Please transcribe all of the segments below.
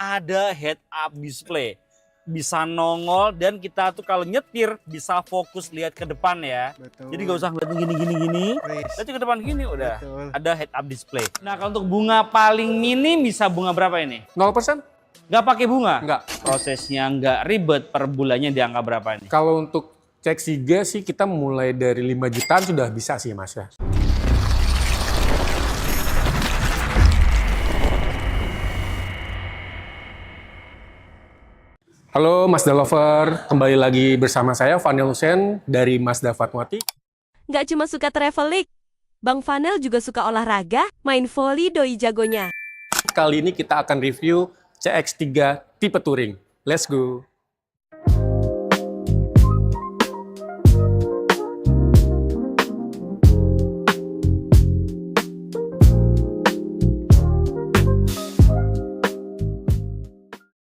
ada head up display. Bisa nongol dan kita tuh kalau nyetir bisa fokus lihat ke depan ya. Betul. Jadi gak usah ngeliat gini. Wis. Lihat ke depan gini udah. Betul. Ada head up display. Nah kalau untuk bunga paling minim bisa bunga berapa ini? 0%? Nggak pakai bunga? Nggak. Prosesnya nggak ribet, per bulannya di angka berapa ini? Kalau untuk cek Siga sih kita mulai dari 5 jutaan sudah bisa sih Mas ya. Halo Mazda Lover, kembali lagi bersama saya Vanel Hussein dari Mazda Fatmawati. Nggak cuma suka traveling, Bang Vanel juga suka olahraga, main volley doi jagonya. Kali ini kita akan review CX-3 tipe Touring. Let's go!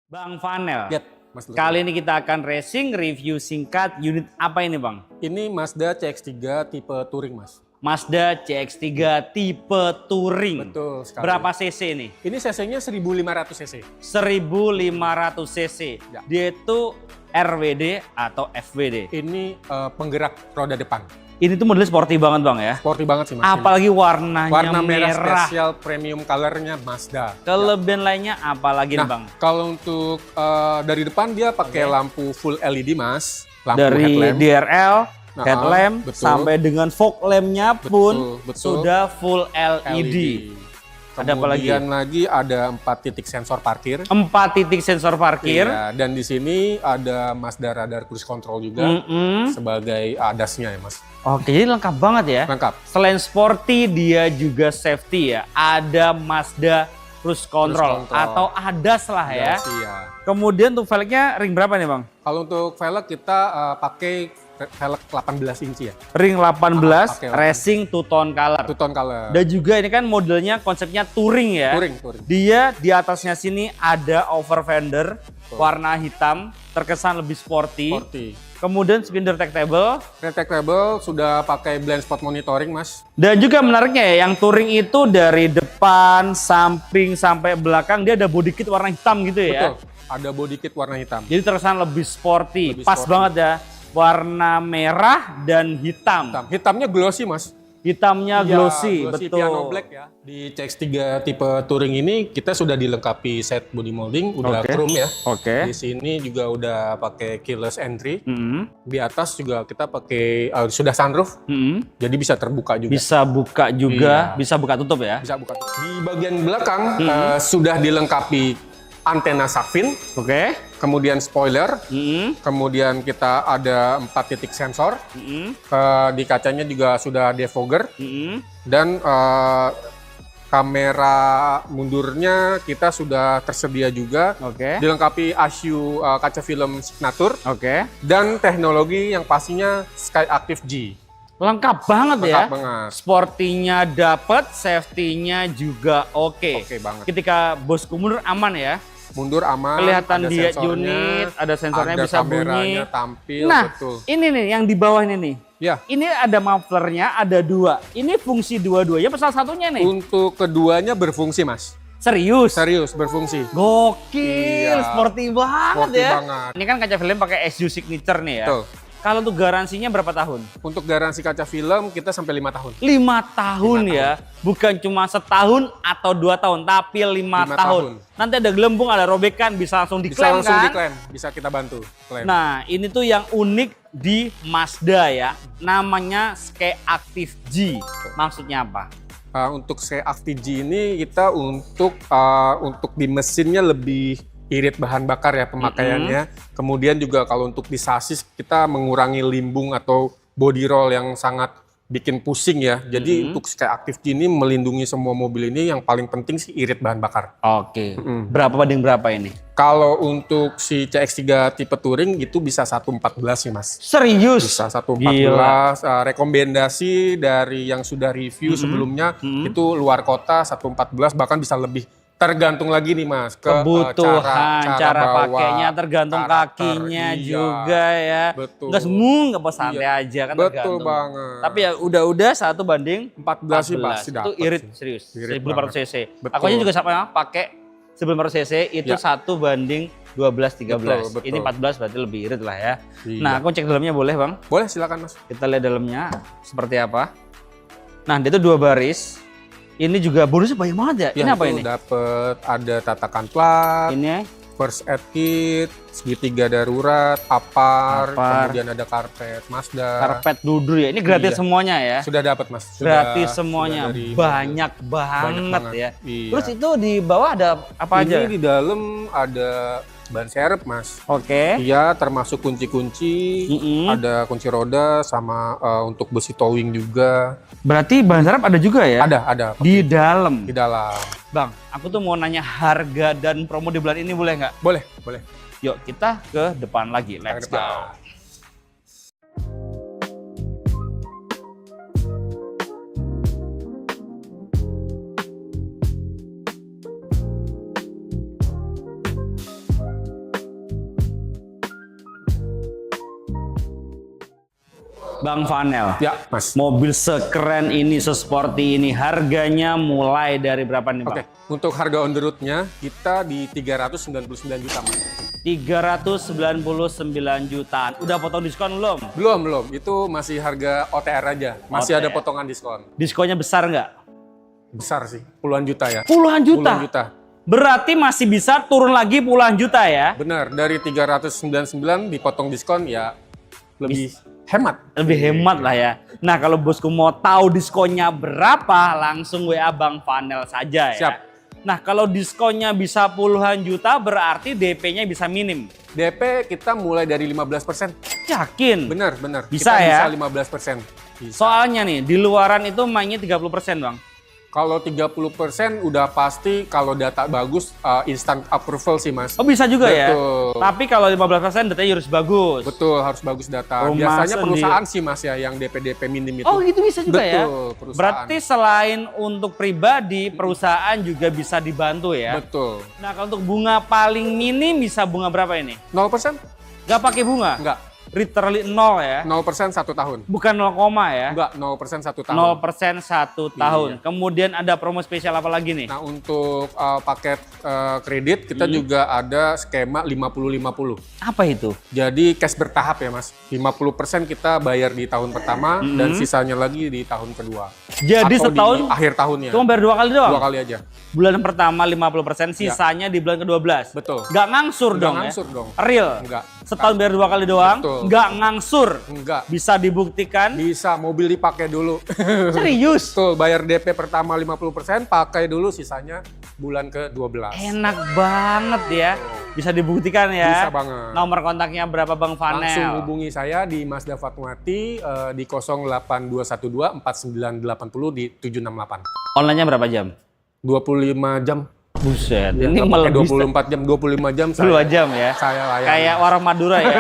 Bang Vanel, Lihat, Mas Lover. kali ini kita akan racing review singkat unit apa ini Bang? Ini Mazda CX-3 tipe Touring, Mas. Mazda CX-3 tipe Touring. Betul sekali. Berapa cc ini? Ini cc-nya 1500 cc. 1500 cc. Ya. Dia itu RWD atau FWD. Ini penggerak roda depan. Ini tuh modelnya sporty banget Bang ya. Sporty banget sih Mas. Apalagi warnanya Warna merah merah. spesial premium colornya Mazda. Kelebihan lainnya apalagi nih Nah, Bang? kalau untuk dari depan dia pakai lampu full LED Mas. Lampu Dari headlamp. DRL, Nah, headlamp, betul. sampai dengan fog lampnya pun Betul. sudah full LED. Ada apa lagi? Kemudian lagi ada 4 titik sensor parkir. 4 titik sensor parkir. Iya, dan di sini ada Mazda Radar Cruise Control juga sebagai ADAS-nya ya Mas. Oke, jadi lengkap banget ya. Lengkap. Selain sporty, dia juga safety ya. Ada Mazda Cruise Control Control. atau ADAS lah ya. Iya. Kemudian untuk velgnya ring berapa nih Bang? Kalau untuk velg kita pakai velg 18 inci ya. Ring 18, pakai racing two tone color. Two tone color. Dan juga ini kan modelnya konsepnya touring ya. Touring. Dia di atasnya sini ada over fender warna hitam, terkesan lebih sporty. Kemudian spin detectable. Retractable sudah pakai blind spot monitoring Mas. Dan juga menariknya ya, yang touring itu dari depan, samping sampai belakang dia ada body kit warna hitam gitu ya. Betul. Ada body kit warna hitam. Jadi terkesan lebih sporty. Lebih Pas sporty. banget ya. Warna merah dan hitam. Hitamnya glossy Mas. Hitamnya glossy, Iya, betul. piano black ya. Di CX-3 tipe Touring ini kita sudah dilengkapi set body molding, udah Oke. chrome ya. Oke. Di sini juga udah pakai keyless entry. Mm-mm. Di atas juga kita pakai sudah sunroof, Mm-mm. jadi bisa terbuka juga. Bisa buka juga, Iya. bisa buka tutup ya. Bisa buka. Di bagian belakang sudah dilengkapi antena shark fin, Oke. kemudian spoiler, Mm-mm. kemudian kita ada 4 titik sensor. Mm-mm. Di kacanya juga sudah defogger. Mm-mm. Dan kamera mundurnya kita sudah tersedia juga, Oke. dilengkapi ASIU kaca film signature, Oke. dan teknologi yang pastinya Sky Active G. Lengkap banget ya. Lengkap banget. Sporty-nya dapet, safety-nya juga oke. Oke banget. Ketika bosku mundur aman ya. Mundur aman, Kelihatan ada dia sensornya, unit, ada sensornya ada bisa bunyi. kameranya tampil, Nah, betul. ini nih yang di bawah ini nih. Ya, Ini ada mufflernya, ada 2. Ini fungsi dua-duanya apa salah satunya nih? untuk keduanya berfungsi Mas. Serius? Serius berfungsi. Gokil, Iya. sporty banget Sporty ya. banget. Ini kan kaca film pakai SU signature nih ya. Betul. Kalau untuk garansinya berapa tahun? Untuk garansi kaca film kita sampai 5 tahun. 5 tahun ya. Bukan cuma setahun atau 2 tahun, tapi 5 5 tahun. tahun. Nanti ada gelembung, ada robekan, bisa langsung Bisa diklaim langsung kan? diklaim, bisa kita bantu klaim. Nah, ini tuh yang unik di Mazda ya. Namanya Sky Active G. Maksudnya apa? Untuk Active G ini kita untuk di mesinnya lebih irit bahan bakar ya pemakaiannya. Kemudian juga kalau untuk di sasis kita mengurangi limbung atau body roll yang sangat bikin pusing ya. Jadi untuk Sky Active G ini melindungi semua mobil ini, yang paling penting sih irit bahan bakar. Oke. Berapa banding berapa ini? Kalau untuk si CX-3 tipe Touring itu bisa 114 sih Mas. Serius? Bisa 114. Rekomendasi dari yang sudah review sebelumnya itu luar kota 114, bahkan bisa lebih. Tergantung lagi nih Mas ke Kebutuhan, cara bawa, pakainya, tergantung karakter. kakinya Iya, juga ya. betul. Enggak semua, nggak pas santai aja kan Betul tergantung. banget. Tapi ya udah 1 banding 14 sih pasti Itu dapat irit sih. serius. Irit 1400 cc. Betul. Aku aja juga sama pakai 900 cc itu Ya. 1:12:13. Betul, Ini betul. 14 berarti lebih irit lah ya. Iya. Nah, aku cek dalamnya boleh Bang? Boleh, silakan Mas. Kita lihat dalamnya seperti apa. Nah, dia itu 2 baris. Ini juga bonusnya banyak banget ya. Ini apa ini? Dapat ada tatakan plat, Ini first aid kit, segitiga darurat, apar, Apar. kemudian ada karpet Mazda. karpet dudur ya. Ini gratis Iya. semuanya ya. Sudah dapat Mas. Gratis semuanya. dari Banyak mobil. banget ya. Iya. Terus itu di bawah ada apa ini aja? di dalam ada ban serep Mas. Oke. Iya, termasuk kunci-kunci, Mm-mm. ada kunci roda sama untuk besi towing juga. Berarti bahan serep ada juga ya? Ada Di dalam. di dalam. Bang, aku tuh mau nanya harga dan promo di bulan ini boleh nggak? Boleh, boleh. Yuk kita ke depan lagi. Let's Ke go. depan. Bang Vanel, Ya, Mas. mobil sekeren ini, sesporty ini, harganya mulai dari berapa nih Oke, Bang? untuk harga on the road-nya kita di 399 juta, Mas. 399 jutaan. Udah potong diskon belum? Belum. Itu masih harga OTR aja. Masih ada OTR. potongan diskon. Diskonnya besar nggak? Besar sih, puluhan juta ya. Puluhan juta? Puluhan juta. Berarti masih bisa turun lagi puluhan juta ya? Benar, dari 399 dipotong diskon ya lebih hemat. Lebih hemat lah ya. Nah kalau bosku mau tahu diskonnya berapa, langsung WA Bang Vanel saja ya. Siap. Nah kalau diskonnya bisa puluhan juta, berarti DP-nya bisa minim. DP kita mulai dari 15%. Yakin? Benar. Bisa kita ya? Bisa 15%. Bisa. Soalnya nih, di luaran itu mainnya 30% Bang. Kalau 30% udah pasti kalau data bagus instant approval sih, Mas. Oh bisa juga ya? Betul. Tapi kalau 15% datanya harus bagus. Betul, harus bagus data. Rumah Biasanya sendiri. perusahaan sih Mas ya yang DP minim itu. Oh gitu bisa juga ya? Betul, perusahaan. Berarti selain untuk pribadi, perusahaan juga bisa dibantu ya? Betul. Nah kalau untuk bunga paling minim bisa bunga berapa ini? 0%? Gak pakai bunga? Enggak. Literally 0 ya? 0% 1 tahun. Bukan 0, ya? Enggak, 0% 1 tahun. 0% 1 tahun. Iya. Kemudian ada promo spesial apa lagi nih? Nah, untuk paket kredit kita juga ada skema 50-50. Apa itu? Jadi cash bertahap ya, Mas. 50% kita bayar di tahun pertama dan sisanya lagi di tahun kedua. Jadi Atau setahun di akhir tahunnya. cuma bayar 2 kali doang? 2 kali aja. Bulan pertama 50%, sisanya di bulan ke-12. Betul. Nggak ngangsur Nggak dong ngangsur ya? dong. Real? Enggak. Setahun bayar 2 kali doang, Betul. nggak ngangsur. Enggak. Bisa dibuktikan? Bisa mobil dipakai dulu. Serius? Betul, bayar DP pertama 50%, pakai dulu sisanya bulan ke-12. Enak banget ya. Bisa dibuktikan ya? Bisa banget. Nomor kontaknya berapa Bang Vanel? Langsung hubungi saya di Mazda Fatmawati di 08212 4980 di 768. Online-nya berapa jam? 25 jam. Buset, Ya, ini nggak pakai melebihi 24 jam, 25 jam 2 jam ya? saya layani. Kayak warung Madura ya?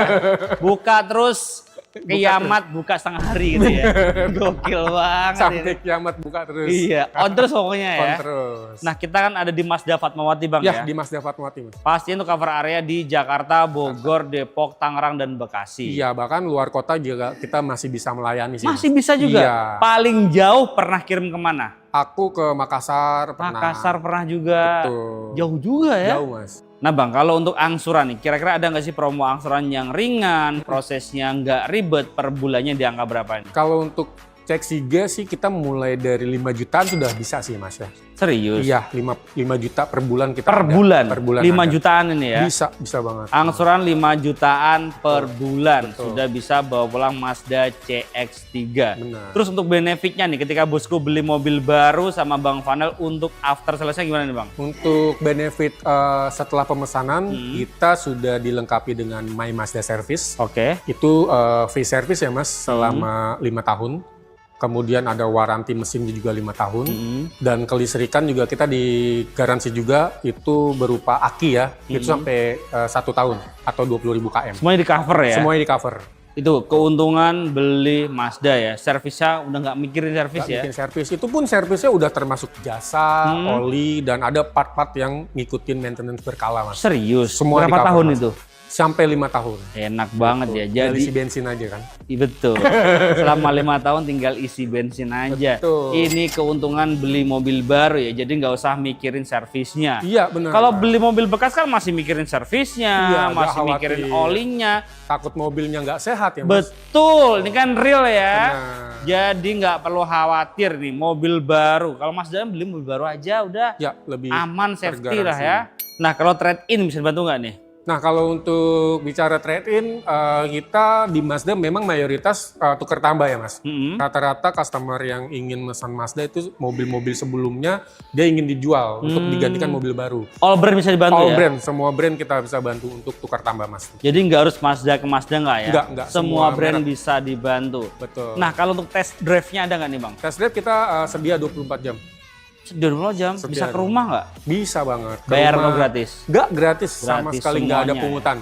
Buka terus, kiamat buka setengah hari gitu ya? Gokil banget Sampai ini. kiamat buka terus. Iya, on terus pokoknya ya? On terus. Nah kita kan ada di Mazda Fatmawati Bang ya, ya? di Mazda Fatmawati, Mas. Pasti untuk cover area di Jakarta, Bogor, Depok, Tangerang, dan Bekasi. Iya, bahkan luar kota juga kita masih bisa melayani sih. Masih Mas. bisa juga? Iya. Paling jauh pernah kirim kemana? Aku ke Makassar pernah. Makassar pernah juga. Betul. Jauh juga ya? Jauh, Mas. Nah Bang, kalau untuk angsuran nih, kira-kira ada nggak sih promo angsuran yang ringan, prosesnya nggak ribet, per bulannya di angka berapa ini? Kalau untuk cek Siga sih kita mulai dari 5 jutaan sudah bisa sih, Mas ya. Serius? Iya, 5 juta per bulan kita Per ada. bulan? Per bulan 5 ada. jutaan ini ya? Bisa banget. Angsuran 5 jutaan per bulan. Betul. Sudah bisa bawa pulang Mazda CX-3. Benar. Terus untuk benefitnya nih, ketika bosku beli mobil baru sama Bang Vanel, untuk after sales-nya gimana nih Bang? Untuk benefit setelah pemesanan kita sudah dilengkapi dengan My Mazda Service. Oke. Itu free service ya Mas selama 5 tahun. Kemudian ada waranti mesin juga 5 tahun. Dan kelistrikan juga kita digaransi juga itu berupa aki ya. Itu sampai 1 tahun atau 20.000 km. Semuanya di cover ya? Semuanya di cover. Itu keuntungan beli Mazda ya. Servisnya udah nggak mikirin servis Nggak ya. bikin servis. Itu pun servisnya udah termasuk jasa, oli, dan ada part-part yang ngikutin maintenance berkala, Mas. Serius. Semua Berapa di-cover, tahun Mas. itu? Sampai 5 tahun. Enak banget ya. Tinggal Jadi isi bensin aja kan. iya, betul. Selama 5 tahun tinggal isi bensin aja. Betul. Ini keuntungan beli mobil baru ya. Jadi nggak usah mikirin servisnya. Iya, benar. Kalau beli mobil bekas kan masih mikirin servisnya, Iya, nggak masih khawatir. mikirin olinya. Takut mobilnya nggak sehat ya, Mas. Betul, ini kan real ya. Benar. Jadi nggak perlu khawatir nih mobil baru. Kalau Mas Dan beli mobil baru aja udah Ya, lebih aman, safety lah tergaransi. ya. Nah kalau trade-in bisa bantu nggak nih? Nah, kalau untuk bicara trade-in, kita di Mazda memang mayoritas tukar tambah ya, Mas. Rata-rata customer yang ingin mesan Mazda itu mobil-mobil sebelumnya dia ingin dijual untuk digantikan mobil baru. All brand bisa dibantu All ya? brand, semua brand kita bisa bantu untuk tukar tambah, Mas. Jadi nggak harus Mazda ke Mazda nggak ya? Nggak, Semua semua brand merek. bisa dibantu. Betul. Nah kalau untuk test drive-nya ada nggak nih Bang? Test drive kita sedia 24 jam. 24 jam, bisa Setia ke rumah nggak? Bisa banget. Ke Bayar rumah. atau gratis? Nggak gratis, sama Gratis sekali nggak ada semuanya pungutan.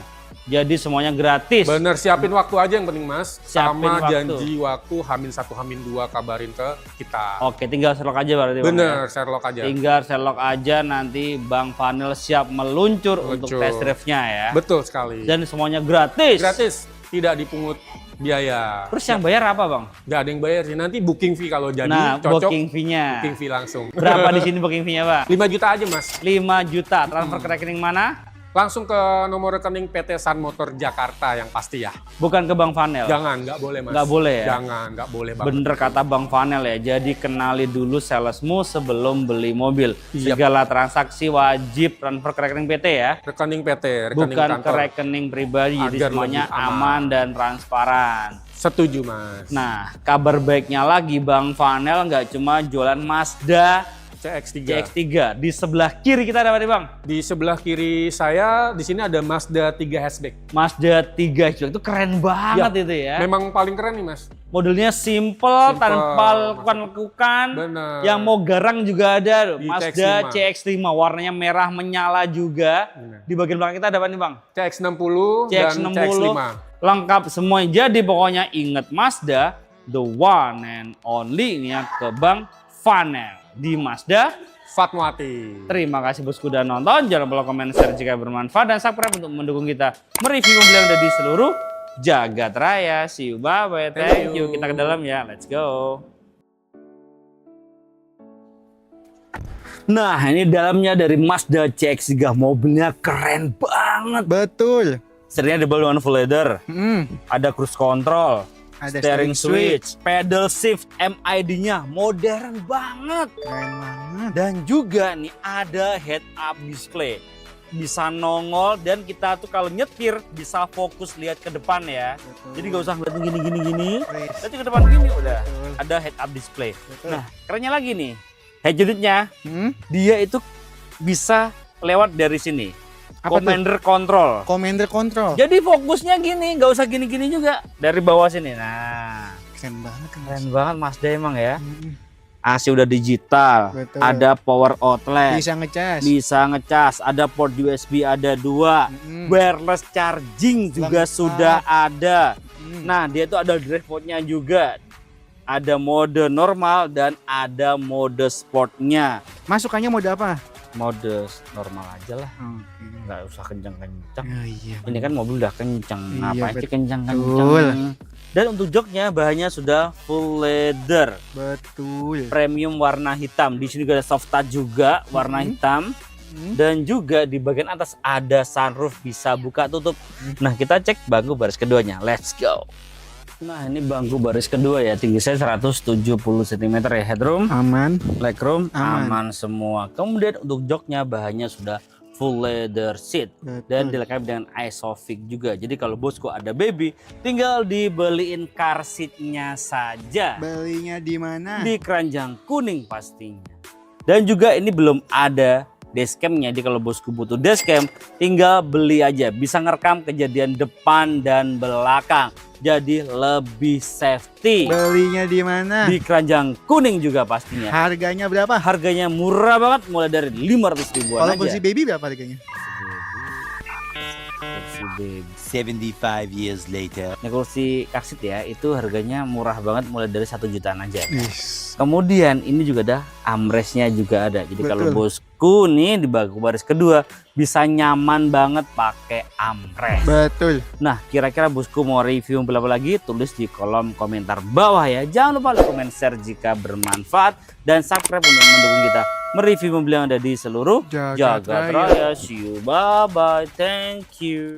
Jadi semuanya gratis. Bener, siapin waktu aja yang penting, Mas. Siapin Sama waktu. janji waktu H-1, H-2 kabarin ke kita. Oke, tinggal Sherlock aja berarti Bang, ya? Bener, Sherlock aja. Tinggal Sherlock aja, nanti Bang Vanel siap meluncur untuk Meluncur. test drive-nya ya. Betul sekali. Dan semuanya gratis. Gratis, tidak dipungut biaya. Terus yang bayar apa Bang? Nggak ada yang bayar sih, nanti booking fee kalau jadi Nah, cocok. booking fee-nya. Booking fee langsung. Berapa di sini booking fee-nya Pak? 5 juta aja, Mas. 5 juta. Transfer ke rekening mana? Langsung ke nomor rekening PT Sun Motor Jakarta yang pasti ya. Bukan ke Bang Vanel. Jangan, nggak boleh, Mas. Nggak boleh ya? Jangan, nggak boleh banget. Bener kata Bang Vanel ya, jadi kenali dulu salesmu sebelum beli mobil. Yap. Segala transaksi wajib transfer ke rekening PT ya. Rekening PT, rekening Bukan ke kantor. rekening pribadi, jadi Agar semuanya lebih aman. aman dan transparan. Setuju, Mas. Nah, kabar baiknya lagi Bang Vanel nggak cuma jualan Mazda CX-3. CX-3. Di sebelah kiri kita ada apa nih Bang? Di sebelah kiri saya, di sini ada Mazda 3 hatchback. Mazda 3 itu keren banget Ya, itu ya. Memang paling keren nih, Mas. Modelnya simple, Simple, tanpa lekukan-lekukan. Bener. Yang mau garang juga ada loh. Di Mazda CX-5. CX-5 warnanya merah menyala juga. Bener. Di bagian belakang kita ada apa nih Bang? CX-60 dan CX-60 CX-5. lengkap semua. Jadi pokoknya inget Mazda, the one and only ini ya ke Bang Vanel di Mazda. Fatmawati. Terima kasih bosku udah nonton. Jangan lupa komen, share jika bermanfaat dan subscribe untuk mendukung kita mereview mobil yang ada di seluruh jagat raya. See you, bye-bye. Thank you. Kita ke dalam ya. Let's go. Nah, ini dalamnya dari Mazda CX-3. Mobilnya keren banget. Betul. Setirnya double one full leather. Hmm. Ada cruise control. Ada Steering switch, pedal shift, MID-nya modern banget. Keren banget. Dan juga nih ada head up display. Bisa nongol dan kita tuh kalau nyetir bisa fokus lihat ke depan ya. Betul. Jadi nggak usah ngeliatin gini. Wis. Nanti ke depan gini udah Betul. ada head up display. Betul. Nah, kerennya lagi nih. Head unitnya Hmm? dia itu bisa lewat dari sini. Apa tuh? Commander control. Commander control. Jadi fokusnya gini, nggak usah gini-gini juga. Dari bawah sini. Nah, Keren banget kan. keren banget Mazda emang ya. Hmm. AC udah digital, Betul. ada power outlet, Bisa ngecas. bisa ngecas, ada port USB ada 2, Hmm. wireless charging juga Lengkap. sudah ada. Hmm. Nah dia tuh ada drive mode-nya juga, ada mode normal dan ada mode sportnya. Masukannya mode apa? Mode normal aja lah, Oke. nggak usah kencang-kencang. Oh, iya. Ini kan mobil udah kencang, Iya, ngapain sih betul. kencang-kencang? Dan untuk joknya bahannya sudah full leather. Betul. Premium warna hitam. Di sini juga ada soft touch juga warna hitam. Dan juga di bagian atas ada sunroof bisa buka tutup. Nah, kita cek bangku baris keduanya. Let's go. Nah, ini bangku baris kedua ya. Tinggi saya 170 cm ya. Headroom, Aman. legroom Aman. aman semua. Kemudian untuk joknya bahannya sudah full leather seat dan dilengkapi dengan Isofix juga. Jadi kalau bosku ada baby, tinggal dibeliin car seatnya saja. Belinya di mana? Di keranjang kuning pastinya. Dan juga ini belum ada dashcam-nya. Jadi kalau bosku butuh dashcam, tinggal beli aja. Bisa ngerekam kejadian depan dan belakang. Jadi lebih safety. Belinya di mana? Di keranjang kuning juga pastinya. Harganya berapa? Harganya murah banget, mulai dari 500 ribuan Kalau aja. kursi baby berapa harganya? Baby Kursi baby. 75 years later. Ini kursi kaksit ya, itu harganya murah banget, mulai dari 1 jutaan aja. Is. Kemudian ini juga ada armrestnya juga ada. Jadi kalau Betul. bosku nih di bangku baris kedua bisa nyaman banget pakai armrest. Betul. Nah, kira-kira bosku mau review mobil apa lagi? Tulis di kolom komentar bawah ya. Jangan lupa like, comment, share jika bermanfaat dan subscribe untuk mendukung kita mereview mobil yang ada di seluruh Jagat Jagat Raya. See you, bye bye, thank you.